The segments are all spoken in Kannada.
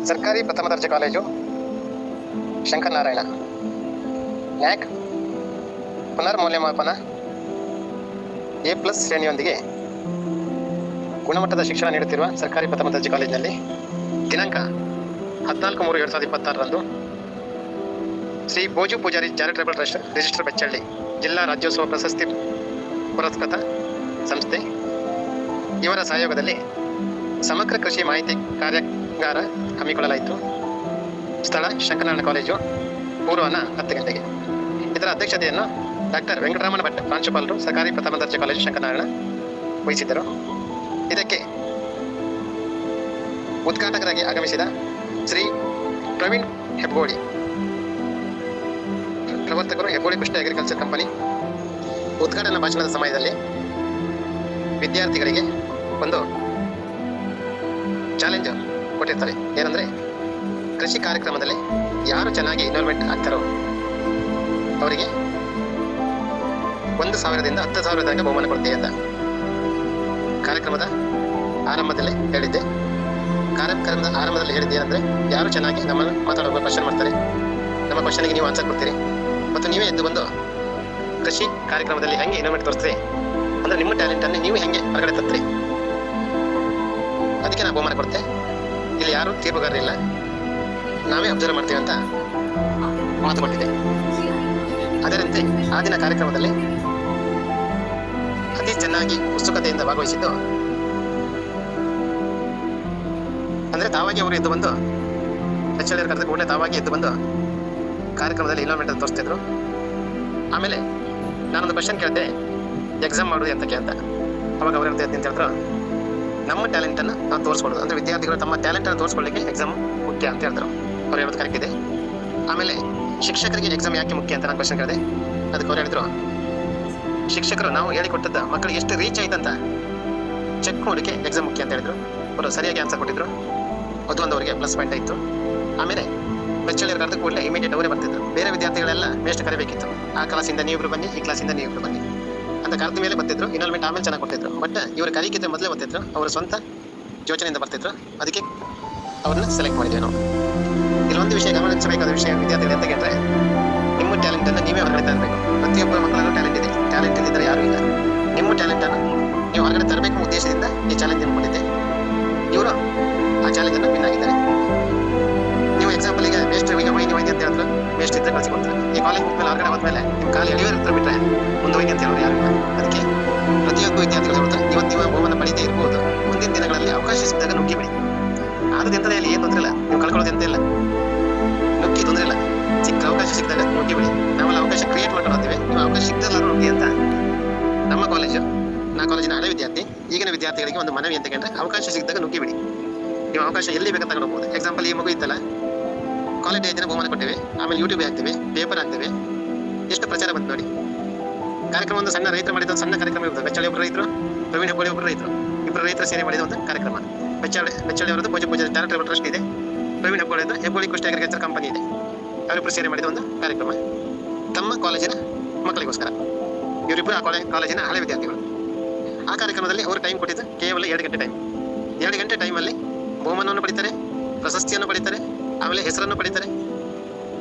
ಸರ್ಕಾರಿ ಪ್ರಥಮ ದರ್ಜೆ ಕಾಲೇಜು ಶಂಕರನಾರಾಯಣ. ನ್ಯಾಕ್ ಪುನರ್ಮೌಲ್ಯಮಾಪನ A+ ಶ್ರೇಣಿಯೊಂದಿಗೆ ಗುಣಮಟ್ಟದ ಶಿಕ್ಷಣ ನೀಡುತ್ತಿರುವ ಸರ್ಕಾರಿ ಪ್ರಥಮ ದರ್ಜೆ ಕಾಲೇಜಿನಲ್ಲಿ ದಿನಾಂಕ 14/3/2026 Shri Bhoju Poojari charitable trust register Bechalli ಜಿಲ್ಲಾ ರಾಜ್ಯೋತ್ಸವ ಪ್ರಶಸ್ತಿ ಪುರಸ್ಕೃತ ಸಂಸ್ಥೆ ಇವರ ಸಹಯೋಗದಲ್ಲಿ ಸಮಗ್ರ ಕೃಷಿ ಮಾಹಿತಿ ಕಾರ್ಯಾಗಾರ ಹಮ್ಮಿಕೊಳ್ಳಲಾಯಿತು. ಸ್ಥಳ ಶಂಕರನಾರಾಯಣ ಕಾಲೇಜು, ಪೂರ್ವಾಹ್ನ 10 ಗಂಟೆಗೆ. ಇದರ ಅಧ್ಯಕ್ಷತೆಯನ್ನು ಡಾಕ್ಟರ್ ವೆಂಕಟರಮಣ ಭಟ್ ಪ್ರಾಂಶುಪಾಲರು, ಸರ್ಕಾರಿ ಪ್ರಥಮ ದರ್ಜೆ ಕಾಲೇಜು ಶಂಕರನಾರಾಯಣ ವಹಿಸಿದ್ದರು. ಇದಕ್ಕೆ ಉದ್ಘಾಟಕರಾಗಿ ಆಗಮಿಸಿದ ಶ್ರೀ ಪ್ರವೀಣ್ ಹೆಬ್ಗೋಳಿ, ಪ್ರವರ್ತಕರು ಹೆಬ್ಗೋಳಿ ಕೃಷ್ಣ ಅಗ್ರಿಕಲ್ಚರ್ ಕಂಪನಿ, ಉದ್ಘಾಟನಾ ಭಾಷಣದ ಸಮಯದಲ್ಲಿ ವಿದ್ಯಾರ್ಥಿಗಳಿಗೆ ಒಂದು ಚಾಲೆಂಜ್ ಕೊಟ್ಟಿರ್ತಾರೆ. ಏನಂದರೆ, ಕೃಷಿ ಕಾರ್ಯಕ್ರಮದಲ್ಲಿ ಯಾರು ಚೆನ್ನಾಗಿ ಇನ್ವಾಲ್ವ್ಮೆಂಟ್ ಆಗ್ತಾರೋ ಅವರಿಗೆ 1,000ದಿಂದ 10,000 ತನಕ ಬಹುಮಾನ ಕೊಡ್ತೀವಿ ಅಂತ ಕಾರ್ಯಕ್ರಮದ ಆರಂಭದಲ್ಲೇ ಹೇಳಿದ್ದೆ. ಕಾರ್ಯಕ್ರಮದ ಆರಂಭದಲ್ಲಿ ಹೇಳಿದ್ದೆ ಏನಂದರೆ, ಯಾರು ಚೆನ್ನಾಗಿ ನಮ್ಮನ್ನು ಮಾತಾಡೋದು ಕ್ವಶನ್ ಮಾಡ್ತಾರೆ, ನಮ್ಮ ಕ್ವಶನ್ಗೆ ನೀವು ಆನ್ಸರ್ ಕೊಡ್ತೀರಿ ಮತ್ತು ನೀವೇ ಎದ್ದು ಬಂದು ಕೃಷಿ ಕಾರ್ಯಕ್ರಮದಲ್ಲಿ ಹೆಂಗೆ ಇನ್ವಾಲ್ವ್ಮೆಂಟ್ ತೋರಿಸ್ತೀರಿ ಅಂದರೆ ನಿಮ್ಮ ಟ್ಯಾಲೆಂಟನ್ನು ನೀವು ಹೆಂಗೆ ಹೊರಗಡೆ ತರ್ತೀರಿ, ಅದಕ್ಕೆ ನಾನು ಬಹುಮಾನ ಕೊಡ್ತೆ. ಇಲ್ಲಿ ಯಾರು ತೀರ್ಪುಗಾರರಿಲ್ಲ, ನಾವೇ ಅಬ್ಸರ್ವ್ ಮಾಡ್ತೀವಿ ಅಂತ ಮಾತು ಕೊಟ್ಟಿದೆ. ಅದರಂತೆ ಆ ದಿನ ಕಾರ್ಯಕ್ರಮದಲ್ಲಿ ಅತಿ ಚೆನ್ನಾಗಿ ಉತ್ಸುಕತೆಯಿಂದ ಭಾಗವಹಿಸಿದ್ದು ಅಂದರೆ ತಾವಾಗಿ ಅವರು ಎದ್ದು ಬಂದು ಹೆಚ್ಚಳಿಯರು ಕರೆದ ಕೂಡಲೇ ತಾವಾಗಿ ಎದ್ದು ಬಂದು ಕಾರ್ಯಕ್ರಮದಲ್ಲಿ ಇನ್ವಾಲ್ವ್ಮೆಂಟ್ ಅಂತ ತೋರಿಸ್ತಿದ್ರು. ಆಮೇಲೆ ನಾನೊಂದು ಕ್ವಶನ್ ಕೇಳಿದೆ, ಎಕ್ಸಾಮ್ ಮಾಡೋದು ಎಂತಕ್ಕೆ ಅಂತ. ಅವಾಗ ಅವ್ರು ಹೇಳ್ತಾ ಅಂತ ಹೇಳಿದ್ರು, ನಮ್ಮ ಟ್ಯಾಲೆಂಟನ್ನು ನಾವು ತೋರಿಸ್ಕೊಳ್ಳೋದು ಅಂದರೆ ವಿದ್ಯಾರ್ಥಿಗಳು ತಮ್ಮ ಟ್ಯಾಲೆಂಟನ್ನು ತೋರಿಸ್ಕೊಳ್ಳಿಕ್ಕೆ ಎಕ್ಸಾಮ್ ಮುಖ್ಯ ಅಂತ ಹೇಳಿದ್ರು. ಅವ್ರು ಹೇಳೋದು ಕರೆಕ್ಟ್ ಇದೆ. ಆಮೇಲೆ ಶಿಕ್ಷಕರಿಗೆ ಎಕ್ಸಾಮ್ ಯಾಕೆ ಮುಖ್ಯ ಅಂತ ನಾನು ಕ್ವಶನ್ ಕೇಳಿದೆ. ಅದಕ್ಕೆ ಅವ್ರು ಹೇಳಿದ್ರು, ಶಿಕ್ಷಕರು ನಾವು ಹೇಳಿಕೊಟ್ಟದ್ದು ಮಕ್ಕಳಿಗೆ ಎಷ್ಟು ರೀಚ್ ಆಯ್ತಂತ ಚೆಕ್ ಮಾಡೋಕ್ಕೆ ಎಕ್ಸಾಮ್ ಮುಖ್ಯ ಅಂತ ಹೇಳಿದ್ರು. ಅವರು ಸರಿಯಾಗಿ ಆನ್ಸರ್ ಕೊಟ್ಟಿದ್ರು, ಅದು ಒಂದು ಅವರಿಗೆ ಪ್ಲಸ್ ಪಾಯಿಂಟ್ ಆಯಿತು. ಆಮೇಲೆ ಬೆಚ್ಚಳಿಯರು ಕರೆದ ಕೂಡಲೇ ಇಮಿಡಿಯೇಟ್ ಅವರೇ ಬರ್ತಿದ್ರು. ಬೇರೆ ವಿದ್ಯಾರ್ಥಿಗಳೆಲ್ಲ ಮೇಸ್ಟ್ ಕರಿಬೇಕಿತ್ತು, ಆ ಕ್ಲಾಸಿಂದ ನೀವಿಬ್ರು ಬನ್ನಿ, ಈ ಕ್ಲಾಸಿಂದ ನೀವಿಬ್ರು ಬನ್ನಿ ಅಂತ ಕರೆದ ಮೇಲೆ ಬರ್ತಿದ್ರು. ಇನ್ವಾಲ್ವ್ಮೆಂಟ್ ಆಮೇಲೆ ಚೆನ್ನಾಗಿ ಕೊಡ್ತಿದ್ರು. ಬಟ್ ಇವರು ಕರೀಕಿದ್ರೆ ಮೊದಲೇ ಬರ್ತಿದ್ರು, ಅವರು ಸ್ವಂತ ಯೋಚನೆಯಿಂದ ಬರ್ತಿದ್ರು. ಅದಕ್ಕೆ ಅವ್ರನ್ನ ಸೆಲೆಕ್ಟ್ ಮಾಡಿದ್ವಿ ನಾವು. ಇಲ್ಲೊಂದು ವಿಷಯ ಗಮನಿಸಬೇಕಾದ ವಿಷಯ ವಿದ್ಯಾರ್ಥಿಗಳು ಅಂತ ಕೇಳಿದ್ರೆ, ನಿಮ್ಮ ಟ್ಯಾಲೆಂಟನ್ನು ನೀವೇ ಹೊರಗಡೆ ತರಬೇಕು. ಪ್ರತಿಯೊಬ್ಬ ಮಕ್ಕಳಲ್ಲೂ ಟ್ಯಾಲೆಂಟ್ ಇದೆ, ಟ್ಯಾಲೆಂಟ್ ಇದ್ದರೆ ಯಾರೂ ಇಲ್ಲ. ನಿಮ್ಮ ಟ್ಯಾಲೆಂಟನ್ನು ನೀವು ಹೊರಗಡೆ ತರಬೇಕು ಉದ್ದೇಶದಿಂದ ಈ ಚಾಲೆಂಜ್ ಕೊಟ್ಟಿದ್ದೆ. ಇವರು ಆ ಚಾಲೆಂಜನ್ನು ವಿನ್ ಆಗಿದ್ದಾರೆ. ನೀವು ಎಕ್ಸಾಂಪಲ್ ಈಗ ಮೇಸ್ಟ್ ಈಗ ವೈದ್ಯ ಅಂತ ಹೇಳಿದ್ರು, ಮೇಸ್ಟ್ ಇದ್ದರೆ ಕಳಿಸಿಕೊಡ್ತಾರೆ. ಈ ಕಾಲೇಜ್ ಮುಗಿದ್ಮೇಲೆ ಹೊರಗಡೆ ಹೋದ್ಮೇಲೆ ನಿಮ್ಮ ಕಾಲು ಎಳೆಯೋರು ಇರ್ತಾರೆ ಬಿಟ್ಟರೆ ಮುಂದೆ ಹೋಗಿ ಅಂತ ಹೇಳೋರು ಯಾರು ಇಲ್ಲ. ಅದಕ್ಕೆ ಪ್ರತಿಯೊಬ್ಬ ವಿದ್ಯಾರ್ಥಿಗಳು ಹೇಳ್ತಾರೆ, ಇವತ್ತು ನೀವು ಬಹುಮಾನ ಪಡೆದೇ ಇರ್ಬೋದು, ಮುಂದಿನ ದಿನಗಳಲ್ಲಿ ಅವಕಾಶ ಸಿಕ್ಕಿದಾಗ ನುಗ್ಗಿ ಬಿಡಿ. ಆದ್ರೆ ಎಂತಲೇ ಅಲ್ಲಿ ಏನು ತೊಂದರೆ ಇಲ್ಲ, ನೀವು ಕಳ್ಕೊಳ್ಳೋದು ಎಂತ ಇಲ್ಲ, ನುಗ್ಗಿ ತೊಂದರೆ ಇಲ್ಲ. ಸಿಕ್ಕ ಅವಕಾಶ ಸಿಕ್ಕಿದಾಗ ನುಗ್ಗಿ ಬಿಡಿ. ನಾವೆಲ್ಲ ಅವಕಾಶ ಕ್ರಿಯೇಟ್ ಮಾಡ್ಕೊಳ್ತೀವಿ, ನೀವು ಅವಕಾಶ ಸಿಕ್ಕಿದಲ್ಲ ನುಗ್ಗಿ ಅಂತ. ನಮ್ಮ ಕಾಲೇಜು, ನಾ ಕಾಲೇಜಿನ ಹಳೆ ವಿದ್ಯಾರ್ಥಿ, ಈಗಿನ ವಿದ್ಯಾರ್ಥಿಗಳಿಗೆ ಒಂದು ಮನವಿ ಅಂತ ಕೇಳಿದ್ರೆ, ಅವಕಾಶ ಸಿಕ್ಕಿದಾಗ ನುಗ್ಗಿ ಬಿಡಿ. ನೀವು ಅವಕಾಶ ಎಲ್ಲಿ ಬೇಕಂತ ತಗೊಂಡೋಗ್ಬೋದು. ಎಕ್ಸಾಂಪಲ್ ಈ ಮಗು ಇತ್ತಲ್ಲ, ಕಾಲೇಜ್ ಡೇ ದಿನ ಬಹುಮಾನ ಕೊಟ್ಟಿವಿ, ಆಮೇಲೆ ಯೂಟ್ಯೂಬ್ ಹಾಕ್ತೀವಿ, ಪೇಪರ್ ಹಾಕ್ತೀವಿ, ಎಷ್ಟು ಪ್ರಚಾರ ಬಂತು ನೋಡಿ. ಕಾರ್ಯಕ್ರಮ ಒಂದು ಸಣ್ಣ ರೈತರು ಮಾಡಿದ ಒಂದು ಸಣ್ಣ ಕಾರ್ಯಕ್ರಮ ಇರ್ತದೆ. ಬೆಚ್ಚಳಿ ಒಬ್ಬರು ರೈತರು, ಪ್ರವೀಣ್ ಹೆಬ್ಗೋಳಿ ಒಬ್ಬರು ರೈತರು, ಇಬ್ಬರು ರೈತರು ಸೇರಿ ಮಾಡಿದ ಒಂದು ಕಾರ್ಯಕ್ರಮ. ಬೆಚ್ಚಳಿ ಅವರದ್ದು ಭೋಜು ಪೂಜಾರಿ ಚಾರಿಟೇಬಲ್ ಟ್ರಸ್ಟ್ ಇದೆ, ಪ್ರವೀಣ್ ಹೆಬ್ಗೋಳಿ ಅಂತ ಹೆಬ್ಗೋಳಿ ಕೃಷ್ಣ ಅಗ್ರಿಕಲ್ಚರ್ ಕಂಪನಿ ಇದೆ. ಅವರಿಬ್ಬರು ಸೇರಿ ಮಾಡಿದ ಒಂದು ಕಾರ್ಯಕ್ರಮ ತಮ್ಮ ಕಾಲೇಜಿನ ಮಕ್ಕಳಿಗೋಸ್ಕರ. ಇವರಿಬ್ಬರು ಆ ಕಾಲೇಜಿನ ಹಳೆ ವಿದ್ಯಾರ್ಥಿಗಳು. ಆ ಕಾರ್ಯಕ್ರಮದಲ್ಲಿ ಅವರು ಟೈಮ್ ಕೊಟ್ಟಿದ್ದು ಕೇವಲ 2 ಗಂಟೆ ಟೈಮ್. 2 ಗಂಟೆ ಟೈಮಲ್ಲಿ ಬಹುಮಾನವನ್ನು ಪಡಿತಾರೆ, ಪ್ರಶಸ್ತಿಯನ್ನು ಪಡಿತಾರೆ, ಆಮೇಲೆ ಹೆಸರನ್ನು ಪಡಿತಾರೆ.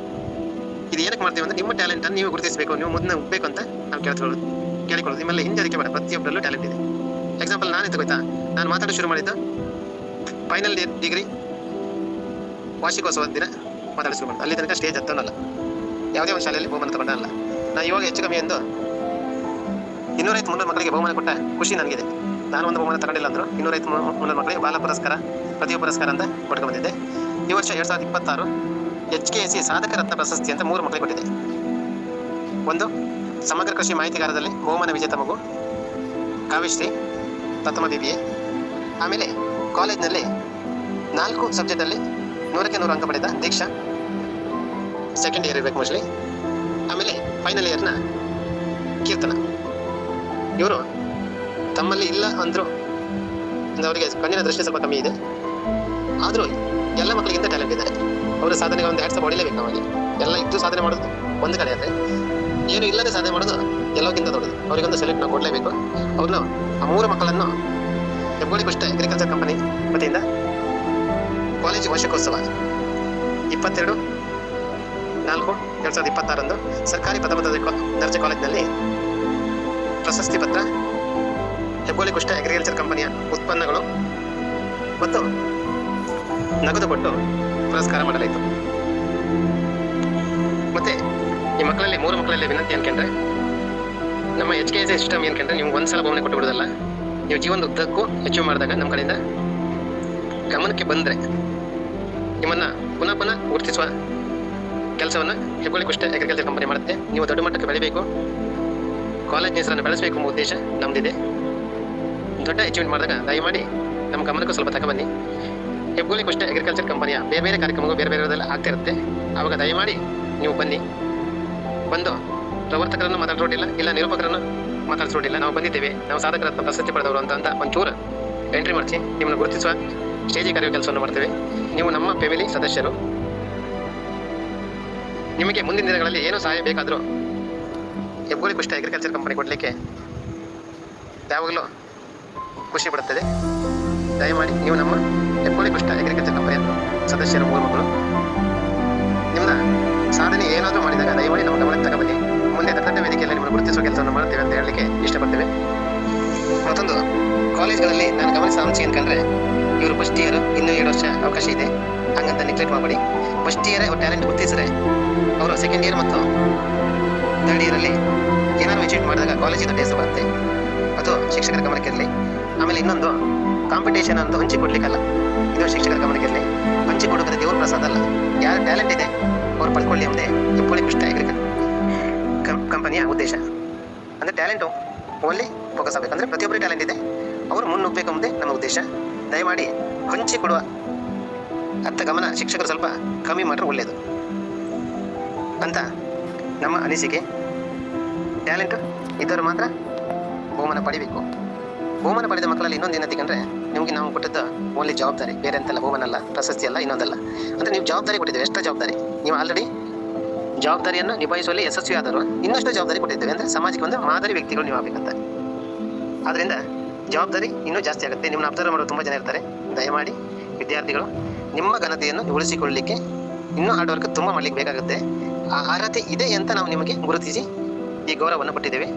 ಇದು ಏನಕ್ಕೆ ಮಾಡ್ತೀವಿ ಅಂದರೆ, ನಿಮ್ಮ ಟ್ಯಾಲೆಂಟನ್ನು ನೀವು ಗುರುತಿಸಬೇಕು, ನೀವು ಮುಂದೆ ಹೋಗ್ಬೇಕು ಅಂತ ನಾವು ಕೇಳಿಕೊಳ್ಳೋದು. ನಿಮ್ಮಲ್ಲಿ ಹಿಂದೆ ಅದಕ್ಕೆ ಬೇಡ, ಪ್ರತಿಯೊಬ್ಬರಲ್ಲೂ ಟ್ಯಾಲೆಂಟ್ ಇದೆ. ಎಕ್ಸಾಂಪಲ್ ನಾನು ಗೊತ್ತಾ, ನಾನು ಮಾತಾಡೋದು ಶುರು ಮಾಡಿದ್ದು ಫೈನಲ್ ಡಿಗ್ರಿ ವಾರ್ಷಿಕೋತ್ಸವದ ದಿನ ಮಾತಾಡೋದು ಶುರು ಮಾಡಿದ್ದು. ಅಲ್ಲಿ ತನಕ ಸ್ಟೇಜ್ ಹತ್ತೋನಲ್ಲ, ಯಾವುದೇ ಒಂದು ಶಾಲೆಯಲ್ಲಿ ಬಹುಮಾನ ತಗೊಂಡಲ್ಲ. ನಾನು ಇವಾಗ ಹೆಚ್ಚು ಕಮ್ಮಿ ಎಂದು 250-300 ಮಕ್ಕಳಿಗೆ ಬಹುಮಾನ ಕೊಟ್ಟ ಖುಷಿ ನನಗಿದೆ. ನಾನು ಒಂದು ಬಹುಮಾನ ತಗೊಂಡಿಲ್ಲ ಅಂದರು 250-300 ಮಕ್ಕಳಿಗೆ ಬಾಲ ಪುರಸ್ಕಾರ, ಪ್ರತಿಯೊಬ್ಬ ಪುರಸ್ಕಾರ ಅಂತ ಕೊಟ್ಕೊಂಡ್ಬಂದಿದ್ದೆ. ಈ ವರ್ಷ 2026 HKSC ಸಾಧಕ ರತ್ನ ಪ್ರಶಸ್ತಿ ಅಂತ 3 ಮಕ್ಕಳಿಗೆ ಕೊಟ್ಟಿದೆ. ಒಂದು ಸಮಗ್ರ ಕೃಷಿ ಮಾಹಿತಿಗಾರದಲ್ಲಿ ಬಹುಮಾನ ವಿಜೇತ ಮಗು ಕಾವ್ಯಶ್ರೀ, ಪ್ರಥಮ BBA. ಆಮೇಲೆ ಕಾಲೇಜಿನಲ್ಲಿ 4 ಸಬ್ಜೆಕ್ಟಲ್ಲಿ 100ಕ್ಕೆ 100 ಅಂಕ ಪಡೆದ ದೀಕ್ಷಾ, ಸೆಕೆಂಡ್ ಇಯರ್ ಇರಬೇಕು ಮೋಸ್ಟ್ಲಿ. ಆಮೇಲೆ ಫೈನಲ್ ಇಯರ್ನ ಕೀರ್ತನ. ಇವರು ತಮ್ಮಲ್ಲಿ ಇಲ್ಲ ಅಂದರು, ಅವರಿಗೆ ಕಣ್ಣಿನ ದೃಷ್ಟಿ ಸ್ವಲ್ಪ ಕಮ್ಮಿ ಇದೆ, ಆದರೂ ಎಲ್ಲ ಮಕ್ಕಳಿಗಿಂತ ಟ್ಯಾಲೆಂಟ್ ಇದ್ದಾರೆ. ಅವರ ಸಾಧನೆಗೆ ಒಂದು ಹ್ಯಾಟ್ಸ್ ಹೊಡಿಲೇಬೇಕು. ನಮಗೆ ಎಲ್ಲ ಇದ್ದು ಸಾಧನೆ ಮಾಡೋದು ಒಂದು ಕಡೆ ಆದರೆ, ಏನು ಇಲ್ಲದೆ ಸಾಧನೆ ಮಾಡೋದು ಎಲ್ಲಕ್ಕಿಂತ ದೊಡ್ಡದು. ಅವರಿಗೊಂದು ಸೆಲೆಕ್ಟ್ ನಾವು ಕೊಡಲೇಬೇಕು. ಅವ್ರನ್ನ ಆ 3 ಮಕ್ಕಳನ್ನು ಹೆಬ್ಗೋಳಿ ಕೃಷ್ಣ ಅಗ್ರಿಕಲ್ಚರ್ ಕಂಪನಿ ವತಿಯಿಂದ ಕಾಲೇಜು ವಾರ್ಷಿಕೋತ್ಸವ 22/4/2026 ಸರ್ಕಾರಿ ಪ್ರಥಮ ದರ್ಜೆ ಕಾಲೇಜಿನಲ್ಲಿ ಪ್ರಶಸ್ತಿ ಪತ್ರ, ಹೆಬ್ಬುಳಿ ಕುಷ್ಟ ಅಗ್ರಿಕಲ್ಚರ್ ಕಂಪನಿಯ ಉತ್ಪನ್ನಗಳು ಮತ್ತು ನಗದು ಕೊಟ್ಟು ಪುರಸ್ಕಾರ ಮಾಡಲಾಯಿತು. ಮತ್ತೆ ಈ ಮಕ್ಕಳಲ್ಲಿ 3 ಮಕ್ಕಳಲ್ಲಿ ವಿನಂತಿ ಏನ್ಕೆಂದ್ರೆ, ನಮ್ಮ ಎಜುಕೇಷನ್ ಸಿಸ್ಟಮ್ ಏನ್ಕೆಂದ್ರೆ ನೀವು ಒಂದ್ಸಲ ಬಹುಮಾನ ಕೊಟ್ಟು ಬಿಡೋದಲ್ಲ, ನೀವು ಜೀವನದ ಉದ್ದಕ್ಕೂ ಅಚೀವ್ ಮಾಡಿದಾಗ ನಮ್ಮ ಕಡೆಯಿಂದ ಗಮನಕ್ಕೆ ಬಂದರೆ ನಿಮ್ಮನ್ನು ಪುನಃ ಗುರುತಿಸುವ ಕೆಲಸವನ್ನು ಹೆಬ್ಬುಳಿ ಕುಷ್ಟ ಅಗ್ರಿಕಲ್ಚರ್ ಕಂಪನಿ ಮಾಡುತ್ತೆ. ನೀವು ದೊಡ್ಡ ಮಟ್ಟಕ್ಕೆ ಬೆಳಿಬೇಕು, ಕಾಲೇಜ್ ಹೆಸರನ್ನು ಬೆಳೆಸಬೇಕು ಎಂಬ ಉದ್ದೇಶ ನಮ್ಮದಿದೆ. ದೊಡ್ಡ ಅಚೀವ್ಮೆಂಟ್ ಮಾಡಿದಾಗ ದಯಮಾಡಿ ನಮ್ಮ ಗಮನಕ್ಕೂ ಸ್ವಲ್ಪ ತಗೊಬನ್ನಿ. ಹೆಬ್ಬುಳಿ ಕುಷ್ಟ ಅಗ್ರಿಕಲ್ಚರ್ ಕಂಪನಿಯ ಬೇರೆ ಬೇರೆ ಕಾರ್ಯಕ್ರಮಗಳು ಬೇರೆ ಬೇರೆದೆಲ್ಲ ಆಗ್ತಿರುತ್ತೆ. ಆವಾಗ ದಯಮಾಡಿ ನೀವು ಬಂದು ಪ್ರವರ್ತಕರನ್ನು ಮಾತಾಡ್ಸೋಡಿಲ್ಲ, ಇಲ್ಲ ನಿರೂಪಕರನ್ನು ಮಾತಾಡ್ಸೋಡಿಲ್ಲ, ನಾವು ಬಂದಿದ್ದೇವೆ, ನಾವು ಸಾಧಕರತ್ನ ಪ್ರಶಸ್ತಿ ಪಡೆದವರು ಅಂತ ಒಂಚೂರು ಎಂಟ್ರಿ ಮಾಡಿಸಿ ನಿಮ್ಮನ್ನು ಗುರುತಿಸುವ ಸ್ಟೇಜಿಗೆ ಕರೆಯುವ ಕೆಲಸವನ್ನು ಮಾಡ್ತೇವೆ. ನೀವು ನಮ್ಮ ಫ್ಯಾಮಿಲಿ ಸದಸ್ಯರು. ನಿಮಗೆ ಮುಂದಿನ ದಿನಗಳಲ್ಲಿ ಏನೂ ಸಹಾಯ ಬೇಕಾದರೂ ಹೆಬ್ಬುಳಿ ಕುಷ್ಟ ಅಗ್ರಿಕಲ್ಚರ್ ಕಂಪನಿ ಕೊಡಲಿಕ್ಕೆ ಯಾವಾಗಲೂ ಖುಷಿ ಪಡುತ್ತದೆ. ದಯಮಾಡಿ ನೀವು ನಮ್ಮ ಹೆಬ್ಬುಳಿ ಕುಷ್ಟ ಅಗ್ರಿಕಲ್ಚರ್ ಕಂಪನಿಯ ಸದಸ್ಯರು 3 ಮಕ್ಕಳು. ನಿಮ್ಮ ಸಾಧನೆ ಏನಾದರೂ ಮಾಡಿದಾಗ ದಯಮಾಡಿ ನಮ್ಮ ಗಮನಕ್ಕೆ ತಗೊಬನ್ನಿ. ಮುಂದೆ ದೊಡ್ಡ ವೇದಿಕೆಯಲ್ಲಿ ನಿಮ್ಮನ್ನು ಗುರುತಿಸುವ ಕೆಲಸವನ್ನು ಮಾಡ್ತೇವೆ ಅಂತ ಹೇಳಲಿಕ್ಕೆ ಇಷ್ಟಪಡ್ತೇವೆ. ಮತ್ತೊಂದು, ಕಾಲೇಜ್ಗಳಲ್ಲಿ ನಾನು ಗಮನಿಸಿದ ಅಂಶ ಏನ್ಕಂದ್ರೆ, ಇವರು ಫಸ್ಟ್ ಇಯರ್ ಇನ್ನೂ 2 ವರ್ಷ ಅವಕಾಶ ಇದೆ, ಹಂಗಂತ ನೆಗ್ಲೆಕ್ಟ್ ಮಾಡಬೇಡಿ. ಫಸ್ಟ್ ಇಯರೇ ಅವ್ರ ಟ್ಯಾಲೆಂಟ್ ಗುರುತಿಸಿದ್ರೆ ಅವರು ಸೆಕೆಂಡ್ ಇಯರ್ ಮತ್ತು ಥರ್ಡ್ ಇಯರಲ್ಲಿ ಏನಾದ್ರು ಅಚೀವ್ ಮಾಡಿದಾಗ ಕಾಲೇಜಿನ ಹೆಸರು ಬರುತ್ತೆ. ಅದು ಶಿಕ್ಷಕರ ಗಮನಕ್ಕೆ ಇರಲಿ. ಆಮೇಲೆ ಇನ್ನೊಂದು, ಕಾಂಪಿಟೇಷನ್ ಅಂತ ಹಂಚಿಕೊಡ್ಲಿಕ್ಕಲ್ಲ, ಇದು ಶಿಕ್ಷಕರ ಗಮನಕ್ಕೆ ಇರಲಿ. ಹಂಚಿಕೊಡೋದ್ರೆ ದೇವ್ರ ಪ್ರಸಾದ ಅಲ್ಲ, ಯಾರ ಟ್ಯಾಲೆಂಟ್ ಇದೆ ಅವ್ರು ಪಡ್ಕೊಳ್ಳಿ ಎಂಬುದೇ ಹೆಬ್ಬುಳಿ ಕುಷ್ಟ ಅಗ್ರಿಕಲ್ಚರ್ ಕಂಪನಿಯ ಉದ್ದೇಶ. ಅಂದರೆ ಟ್ಯಾಲೆಂಟು ಓನ್ಲಿ ಫೋಕಸ್ ಆಗಬೇಕು, ಅಂದರೆ ಪ್ರತಿಯೊಬ್ಬರು ಟ್ಯಾಲೆಂಟ್ ಇದೆ ಅವರು ಮುನ್ನುಗ್ಗಬೇಕು ಎಂಬುದೇ ನಮ್ಮ ಉದ್ದೇಶ. ದಯಮಾಡಿ ಹಂಚಿಕೊಡುವ ಅರ್ಥ ಗಮನ ಶಿಕ್ಷಕರು ಸ್ವಲ್ಪ ಕಮ್ಮಿ ಮಾಡಿದ್ರೆ ಒಳ್ಳೆಯದು ಅಂತ ನಮ್ಮ ಅನಿಸಿಕೆ. ಟ್ಯಾಲೆಂಟ್ ಇದ್ದವರು ಮಾತ್ರ ಬಹುಮಾನ ಪಡಿಬೇಕು. ಬಹುಮಾನ ಪಡೆದ ಮಕ್ಕಳಲ್ಲಿ ಇನ್ನೊಂದು ಏನಂತಂದರೆ, ನಿಮಗೆ ನಾವು ಕೊಟ್ಟದ್ದು ಓನ್ಲಿ ಜವಾಬ್ದಾರಿ, ಬೇರೆ ಅಂತೆಲ್ಲ ಬಹುಮಾನ ಅಲ್ಲ, ಪ್ರಶಸ್ತಿ ಅಲ್ಲ, ಇನ್ನೊಂದಲ್ಲ. ಅಂದರೆ ನೀವು ಜವಾಬ್ದಾರಿ ಕೊಟ್ಟಿದ್ದೇವೆ, ಎಷ್ಟೋ ಜವಾಬ್ದಾರಿ. ನೀವು ಆಲ್ರೆಡಿ ಜವಾಬ್ದಾರಿಯನ್ನು ನಿಭಾಯಿಸುವಲ್ಲಿ ಯಶಸ್ವಿ ಆದರೂ ಇನ್ನಷ್ಟು ಜವಾಬ್ದಾರಿ ಕೊಟ್ಟಿದ್ದೇವೆ. ಅಂದರೆ ಸಮಾಜಕ್ಕೆ ಒಂದು ಮಾದರಿ ವ್ಯಕ್ತಿಗಳು ನೀವು ಆಗಬೇಕಂತ. ಆದ್ದರಿಂದ ಜವಾಬ್ದಾರಿ ಇನ್ನೂ ಜಾಸ್ತಿ ಆಗುತ್ತೆ. ನಿಮ್ಮನ್ನು ಅಬ್ಸರ್ವ್ ಮಾಡೋರು ತುಂಬ ಜನ ಇರ್ತಾರೆ. ದಯಮಾಡಿ ವಿದ್ಯಾರ್ಥಿಗಳು ನಿಮ್ಮ ಘನತೆಯನ್ನು ಉಳಿಸಿಕೊಳ್ಳಲಿಕ್ಕೆ ಇನ್ನೂ ಹಾರ್ಡ್ ವರ್ಕ್ ತುಂಬ ಮಾಡಲಿಕ್ಕೆ ಬೇಕಾಗುತ್ತೆ. ಆ ಅರ್ಹತೆ ಇದೆ ಅಂತ ನಾವು ನಿಮಗೆ ಗುರುತಿಸಿ ಈ ಗೌರವವನ್ನು ಕೊಟ್ಟಿದ್ದೇವೆ.